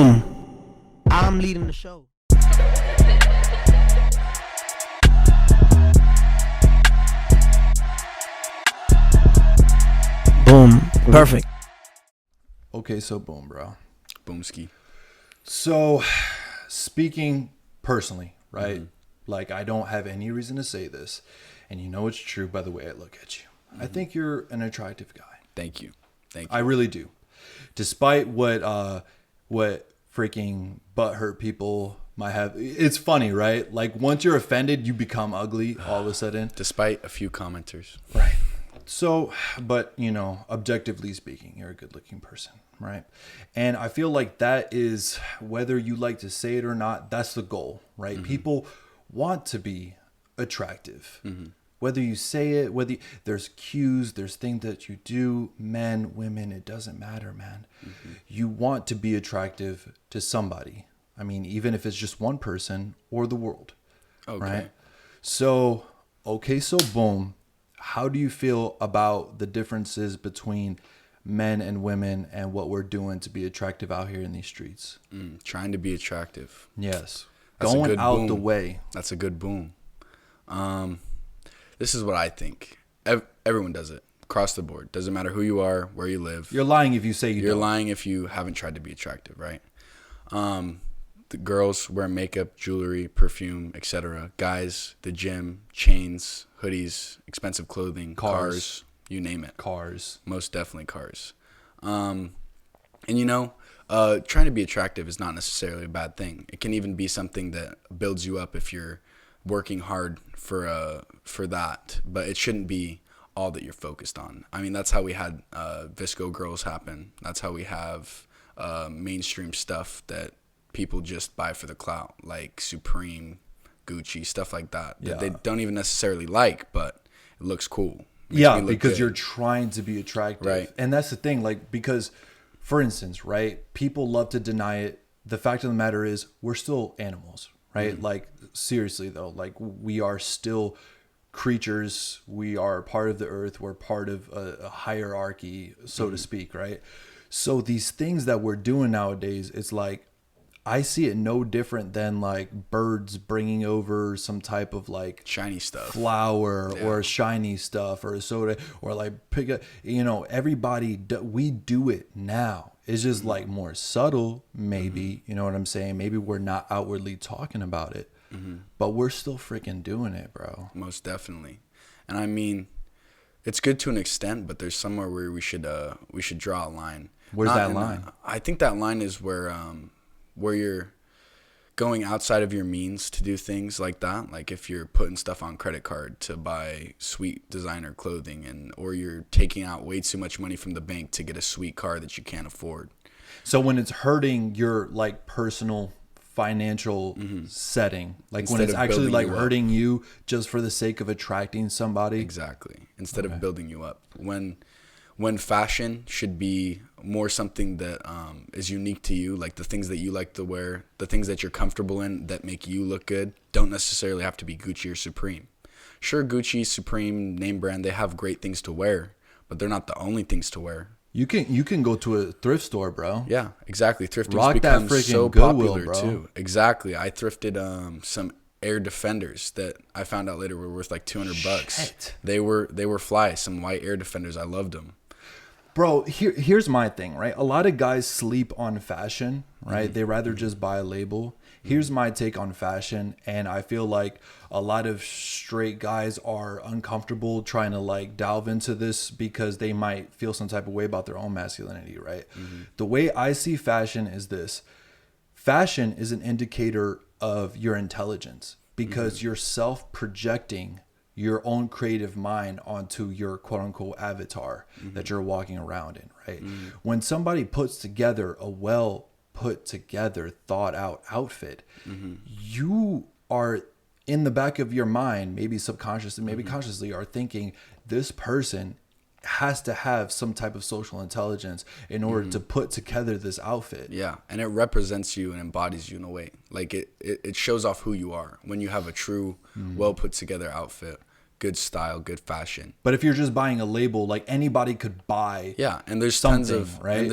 Boom. I'm leading the show. Boom. Perfect. Okay, so boom, bro. Boomski. So, speaking personally, right? Like, I don't have any reason to say this, and you know it's true by the way I look at you. I think you're an attractive guy. Thank you. I really do. Despite what freaking butthurt people might have. It's funny, right? Like, once you're offended, you become ugly all of a sudden. Despite a few commenters. Right. So, but, you know, objectively speaking, you're a good looking person, right? And I feel like that is, whether you like to say it or not, that's the goal, right? People want to be attractive. Whether you say it, there's cues, there's things that you do, men, women, it doesn't matter, man. You want to be attractive to somebody. I mean, even if it's just one person or the world, right? So, okay, so boom. How do you feel about the differences between men and women and what we're doing to be attractive out here in these streets? Trying to be attractive. Yes. That's Going a good out boom. the way. That's a good boom. This is what I think. Everyone does it. Across the board. Doesn't matter who you are, where you live. You're lying if you say you don't. You're lying if you haven't tried to be attractive, right? The girls wear makeup, jewelry, perfume, etc. Guys, the gym, chains, hoodies, expensive clothing, cars, you name it. Cars. Most definitely cars. And you know, trying to be attractive is not necessarily a bad thing. It can even be something that builds you up if you're working hard for that. But it shouldn't be all that you're focused on. I mean, that's how we had Visco girls happen. That's how we have mainstream stuff that people just buy for the clout, like Supreme, Gucci, stuff like that. That they don't even necessarily like, but it looks cool. Yeah, because you're trying to be attractive. Right. And that's the thing, like, because, for instance, right, people love to deny it. The fact of the matter is we're still animals, right? Like, seriously, though, like, we are still creatures. We are part of the earth. We're part of a hierarchy, so to speak, right? So these things that we're doing nowadays, it's like, I see it no different than like birds bringing over some type of like shiny stuff, flower or shiny stuff or soda, or like pick up, you know, we do it now. It's just like more subtle, maybe, you know what I'm saying? Maybe we're not outwardly talking about it, but we're still freaking doing it, bro. Most definitely. And I mean, it's good to an extent, but there's somewhere where we should draw a line. Where's that line? I think that line is where you're going outside of your means to do things like that. Like if you're putting stuff on credit card to buy sweet designer clothing, or you're taking out way too much money from the bank to get a sweet car that you can't afford. So when it's hurting your like personal financial setting, like Instead when it's of actually building like you up. hurting you just for the sake of attracting somebody. Exactly. Instead of building you up. When fashion should be more something that is unique to you, like the things that you like to wear, the things that you're comfortable in that make you look good, don't necessarily have to be Gucci or Supreme. Sure, Gucci, Supreme, name brand, they have great things to wear, but they're not the only things to wear. You can go to a thrift store, bro. Yeah, exactly. Thrifting's Rock that become freaking so Goodwill, popular bro. too. Exactly. I thrifted some Air Defenders that I found out later were worth like $200. Shit. They were fly. Some white Air Defenders. I loved them. Bro, here's my thing, right? A lot of guys sleep on fashion, right? They rather just buy a label. Here's my take on fashion, and I feel like a lot of straight guys are uncomfortable trying to like delve into this because they might feel some type of way about their own masculinity, right? The way I see fashion is this. Fashion is an indicator of your intelligence because you're self-projecting your own creative mind onto your quote unquote avatar that you're walking around in, right? When somebody puts together a well put together, thought out outfit, you are in the back of your mind, maybe subconsciously, maybe consciously, are thinking this person has to have some type of social intelligence in order to put together this outfit. Yeah, and it represents you and embodies you in a way. Like it shows off who you are when you have a true, well put together outfit, good style, good fashion. But if you're just buying a label, like anybody could buy. Yeah, and there's something, tons of right? and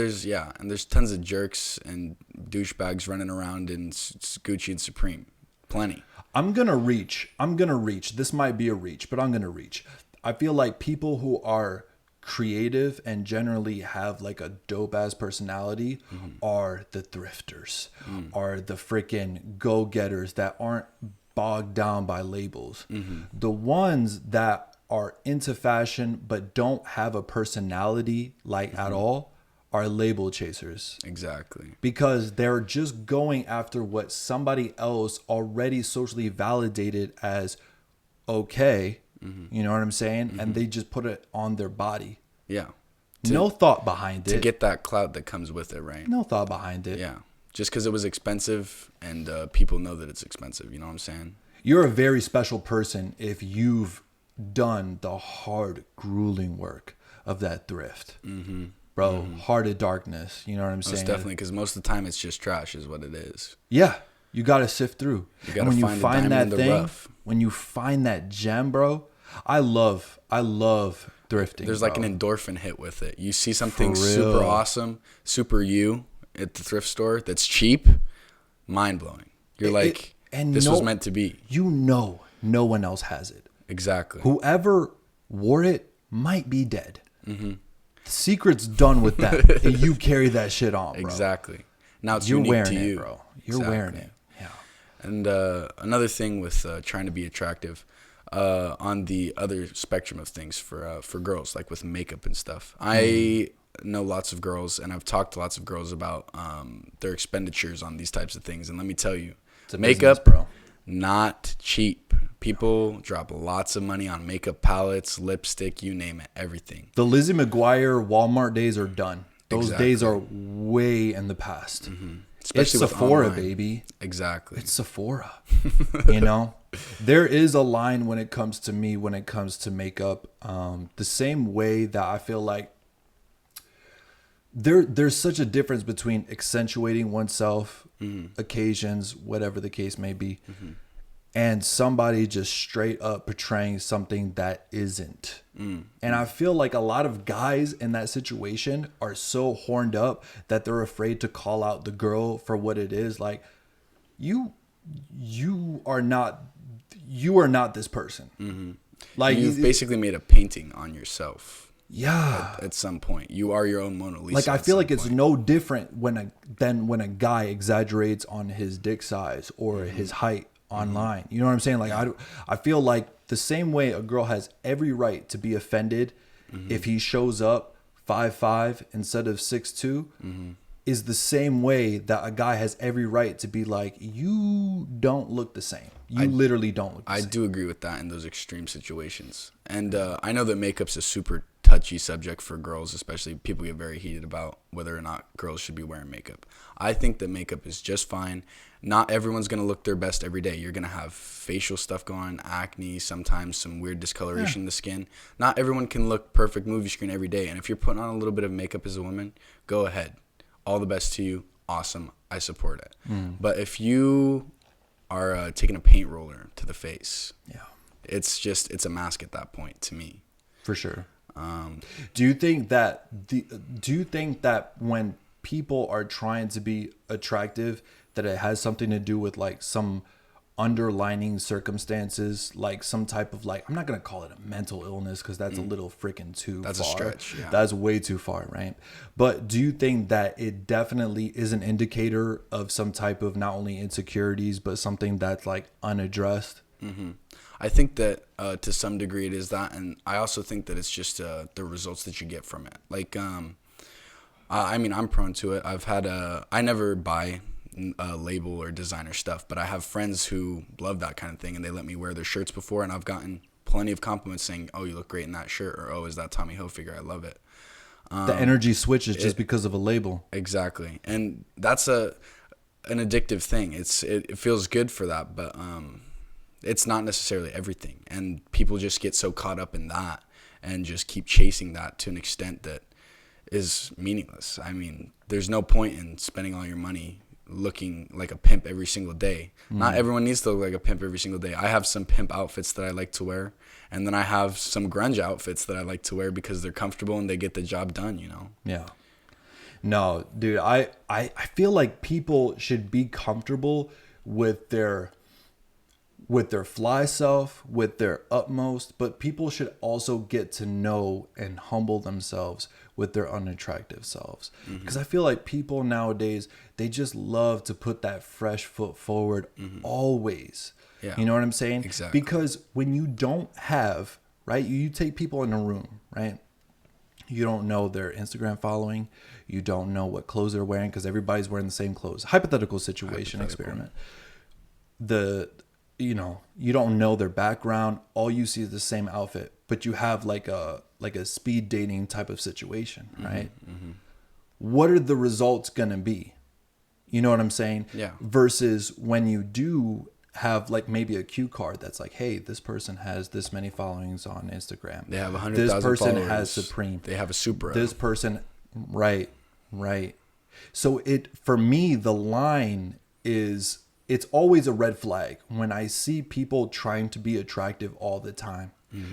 there's tons of jerks and douchebags running around in Gucci and Supreme. Plenty. I'm gonna reach. This might be a reach, but I'm gonna reach. I feel like people who are creative and generally have like a dope ass personality are the thrifters, are the freaking go-getters that aren't bogged down by labels. The ones that are into fashion but don't have a personality like at all are label chasers. Exactly. Because they're just going after what somebody else already socially validated as okay. You know what I'm saying? And they just put it on their body. Yeah. No thought behind it. To get that clout that comes with it, right? No thought behind it. Yeah. Just because it was expensive and people know that it's expensive. You know what I'm saying? You're a very special person if you've done the hard, grueling work of that thrift. Bro, Heart of Darkness. You know what I'm saying? Most definitely, because most of the time it's just trash is what it is. Yeah. You got to sift through. You got to find the diamond in the rough. When you find that gem, bro, I love thrifting. There's like an endorphin hit with it. You see something super awesome, super you at the thrift store that's cheap, mind blowing. You're this was meant to be. You know, no one else has it. Exactly. Whoever wore it might be dead. The secret's done with that. And you carry that shit on, bro. Exactly. Now it's You're unique wearing to it, you, bro. You're wearing it. Yeah. And another thing with trying to be attractive, on the other spectrum of things for girls, like with makeup and stuff. I know lots of girls, and I've talked to lots of girls about their expenditures on these types of things. And let me tell you, makeup, business, bro. Not cheap. People drop lots of money on makeup palettes, lipstick, you name it, everything. The Lizzie McGuire Walmart days are done. Those days are way in the past. Especially it's with Sephora, online. Baby. Exactly. It's Sephora. You know, there is a line when it comes to me, when it comes to makeup. The same way that I feel like there's such a difference between accentuating oneself, occasions, whatever the case may be, and somebody just straight up portraying something that isn't. And I feel like a lot of guys in that situation are so horned up that they're afraid to call out the girl for what it is. Like, you are not this person. Like, you've basically made a painting on yourself. Yeah. At some point, you are your own Mona Lisa. Like, I feel like it's no different than when a guy exaggerates on his dick size or his height online. You know what I'm saying? Like, I feel like the same way a girl has every right to be offended if he shows up 5'5" instead of 6'2", is the same way that a guy has every right to be like, you don't look the same. You literally don't look the same. I do agree with that in those extreme situations. And I know that makeup's a super touchy subject for girls, especially. People get very heated about whether or not girls should be wearing makeup. I think that makeup is just fine. Not everyone's going to look their best every day. You're going to have facial stuff going, acne, sometimes some weird discoloration in the skin. Not everyone can look perfect movie screen every day. And if you're putting on a little bit of makeup as a woman, go ahead. All the best to you. Awesome. I support it. But if you are taking a paint roller to the face, it's a mask at that point to me. For sure. Do you think that when people are trying to be attractive, that it has something to do with like some underlining circumstances, like some type of, like, I'm not going to call it a mental illness because that's a little freaking too far. That's a stretch. Yeah. That's way too far, right? But do you think that it definitely is an indicator of some type of not only insecurities, but something that's like unaddressed? I think that to some degree it is that. And I also think that it's just the results that you get from it. Like, I mean, I'm prone to it. I never buy label or designer stuff, but I have friends who love that kind of thing, and they let me wear their shirts before, and I've gotten plenty of compliments saying, oh, you look great in that shirt, or oh, is that Tommy Hilfiger? I love it. The energy switches just because of a label. Exactly. And that's an addictive thing. It feels good for that, but it's not necessarily everything, and people just get so caught up in that and just keep chasing that to an extent that is meaningless. I mean, there's no point in spending all your money looking like a pimp every single day. Not everyone needs to look like a pimp every single day. I have some pimp outfits that I like to wear, and then I have some grunge outfits that I like to wear because they're comfortable and they get the job done, you know? Yeah. No, dude, I feel like people should be comfortable with their fly self, with their utmost, but people should also get to know and humble themselves with their unattractive selves. Because I feel like people nowadays, they just love to put that fresh foot forward always. Yeah. You know what I'm saying? Exactly. Because when you don't have, right, you take people in a room, right? You don't know their Instagram following. You don't know what clothes they're wearing because everybody's wearing the same clothes. Hypothetical situation, experiment. You don't know their background. All you see is the same outfit, but you have like a speed dating type of situation, right? What are the results going to be? You know what I'm saying? Yeah. Versus when you do have like maybe a cue card that's like, hey, this person has this many followings on Instagram. They have 100,000 This person followers. has Supreme. They have a super. This person, right. So for me, the line is, it's always a red flag when I see people trying to be attractive all the time.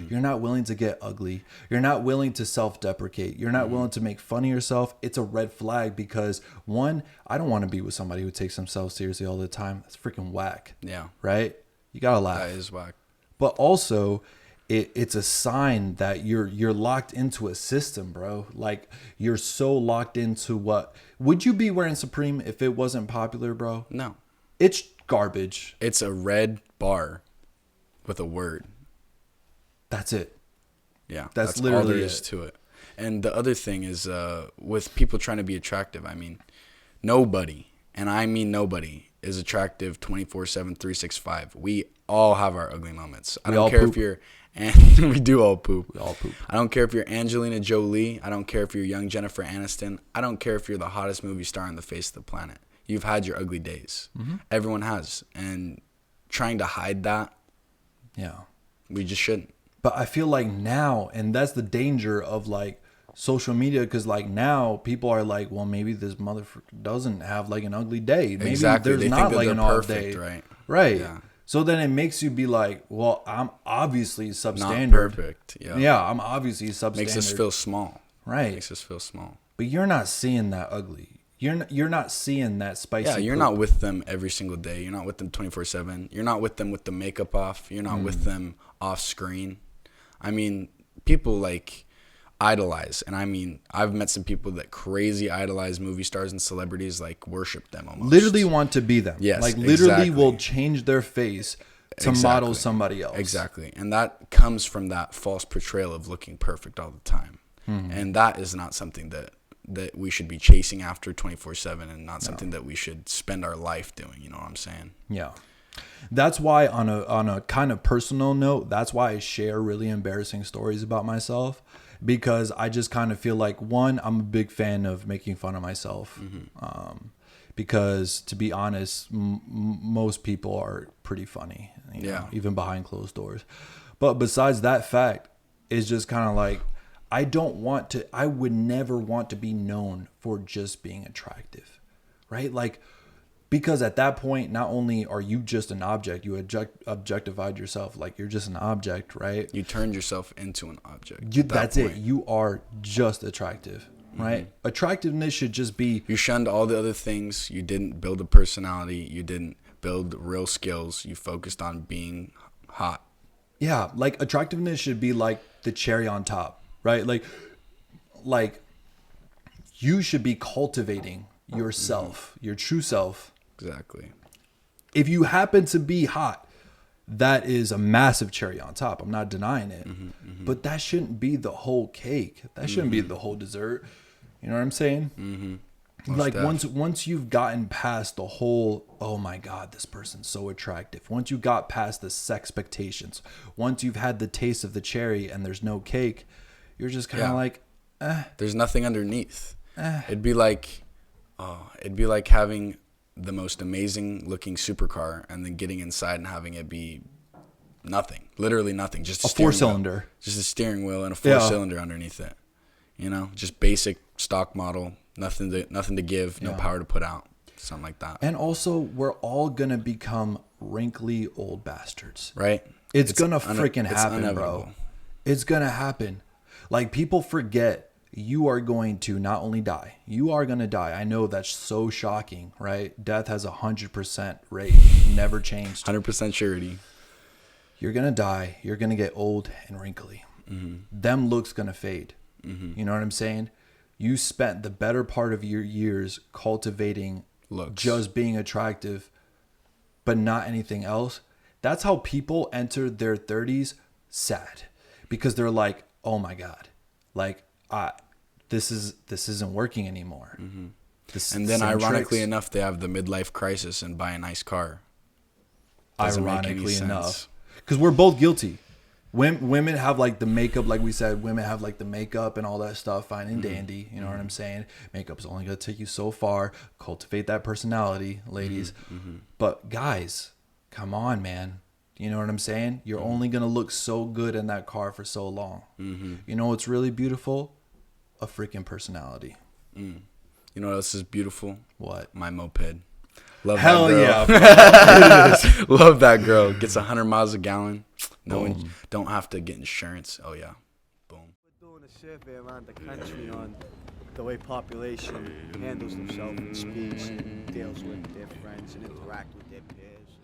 You're not willing to get ugly. You're not willing to self-deprecate. You're not willing to make fun of yourself. It's a red flag because, one, I don't want to be with somebody who takes themselves seriously all the time. That's freaking whack. Yeah. Right? You gotta laugh. That is whack. But also, it's a sign that you're locked into a system, bro. Like, you're so locked into what... Would you be wearing Supreme if it wasn't popular, bro? No. It's garbage. It's a red bar with a word. That's it. Yeah. That's all literally there is to it. And the other thing is with people trying to be attractive, I mean, nobody, and I mean nobody, is attractive 24/7, 365. We all have our ugly moments. I don't care if you're... And we do all poop. We all poop. I don't care if you're Angelina Jolie. I don't care if you're young Jennifer Aniston. I don't care if you're the hottest movie star on the face of the planet. You've had your ugly days. Everyone has. And trying to hide that, Yeah. we just shouldn't. But I feel like now, and that's the danger of like social media, because like now people are like, well, maybe this motherfucker doesn't have like an ugly day. Maybe Exactly. there's They not think like that an they're off perfect, day. right? Right. Yeah. So then it makes you be like, well, I'm obviously substandard. Not perfect. Yeah. Yeah, I'm obviously substandard. Makes us feel small. Right. Makes us feel small. But you're not seeing that ugly. You're not seeing that spicy. Yeah, you're poop. not with them every single day. You're not with them 24/7. You're not with them with the makeup off. You're not with them off screen. I mean, people like idolize, and I mean, I've met some people that crazy idolize movie stars and celebrities, like worship them almost. Literally want to be them. Yes, like literally exactly. will change their face to model somebody else. Exactly. And that comes from that false portrayal of looking perfect all the time. And that is not something that we should be chasing after 24/7, and not something that we should spend our life doing. You know what I'm saying? Yeah. That's why on a kind of personal note, that's why I share really embarrassing stories about myself, because I just kind of feel like, one, I'm a big fan of making fun of myself. Because to be honest, most people are pretty funny, you know, even behind closed doors. But besides that fact, it's just kind of like, I would never want to be known for just being attractive, right? Like, because at that point, not only are you just an object, you objectified yourself, like you're just an object, right? You turned yourself into an object. That's it. You are just attractive, right? Attractiveness should just be... You shunned all the other things. You didn't build a personality. You didn't build real skills. You focused on being hot. Yeah, like attractiveness should be like the cherry on top, right? Like you should be cultivating yourself, your true self. Exactly. If you happen to be hot, that is a massive cherry on top. I'm not denying it. But that shouldn't be the whole cake. That shouldn't be the whole dessert. You know what I'm saying? Like once you've gotten past the whole, oh my God, this person's so attractive. Once you got past the sexpectations, once you've had the taste of the cherry and there's no cake, you're just kind of like, There's nothing underneath. It'd be like having the most amazing looking supercar and then getting inside and having it be nothing, literally nothing, just a 4-cylinder, just a steering wheel and a 4-cylinder underneath it. You know, just basic stock model, nothing to give, no power to put out, something like that. And also, we're all gonna become wrinkly old bastards, right? It's gonna freaking happen, inevitable. bro. It's gonna happen. Like, people forget, you are going to not only die, you are going to die. I know that's so shocking, right? Death has 100% rate, never changed. 100% surety. You're going to die. You're going to get old and wrinkly. Them looks going to fade. You know what I'm saying? You spent the better part of your years cultivating Looks. just being attractive, but not anything else. That's how people enter their 30s sad, because they're like, oh my God, like, this isn't working anymore. And then ironically enough, they have the midlife crisis and buy a nice car. Doesn't make any Ironically sense. enough, because we're both guilty. Women have like the makeup, like we said, women have like the makeup and all that stuff, fine and dandy. You know what I'm saying? Makeup's only going to take you so far. Cultivate that personality, ladies. But guys, come on, man. You know what I'm saying? You're only going to look so good in that car for so long. You know what's really beautiful? A freaking personality. You know what else is beautiful? What? My moped. Love Hell that girl. yeah. Love that girl. Gets 100 miles a gallon. No, don't have to get insurance. Oh yeah. Boom. We're doing a survey around the country on the way population handles themselves and speaks and deals with their friends and interact with their peers.